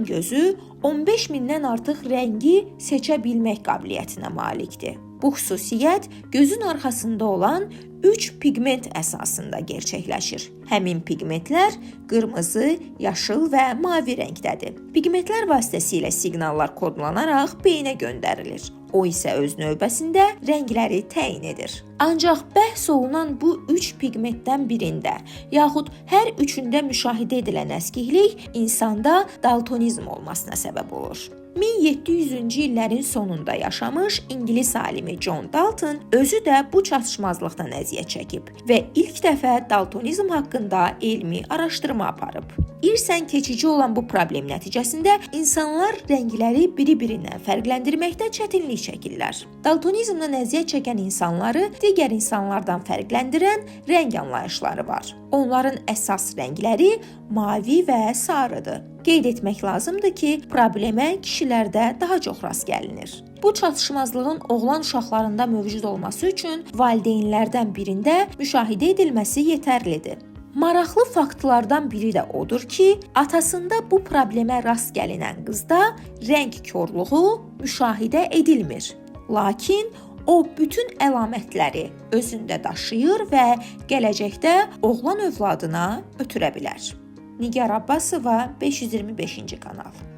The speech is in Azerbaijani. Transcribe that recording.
İnsan gözü 15 mindən artıq rəngi seçə bilmək qabiliyyətinə malikdir. Bu xüsusiyyət gözün arxasında olan 3 pigment əsasında gerçəkləşir. Həmin pigmentlər qırmızı, yaşıl və mavi rəngdədir. Pigmentlər vasitəsilə siqnallar kodlanaraq beyinə göndərilir. O isə öz növbəsində rəngləri təyin edir. Ancaq bəhs olunan bu 3 pigmentdən birində, yaxud hər üçündə müşahidə edilən əskiklik insanda daltonizm olmasına səbəb olur. 1700-cü illərin sonunda yaşamış İngilis alimi John Dalton özü də bu çatışmazlıqdan əziyyət çəkib və ilk dəfə daltonizm haqqında elmi araşdırma aparıb. İrsən keçici olan bu problem nəticəsində insanlar rəngləri biri-birindən fərqləndirməkdə çətinlik çəkirlər. Daltonizmdən əziyyət çəkən insanları digər insanlardan fərqləndirən rəng anlayışları var. Onların əsas rəngləri mavi və sarıdır. Qeyd etmək lazımdır ki, problemə kişilərdə daha çox rast gəlinir. Bu çatışmazlığın oğlan uşaqlarında mövcud olması üçün valideynlərdən birində müşahidə edilməsi yetərlidir. Maraqlı faktlardan biri də odur ki, atasında bu problemə rast gəlinən qızda rəng korluğu müşahidə edilmir. Lakin o bütün əlamətləri özündə daşıyır və gələcəkdə oğlan övladına ötürə bilər. Nigar Abbasova, 525-ci kanal.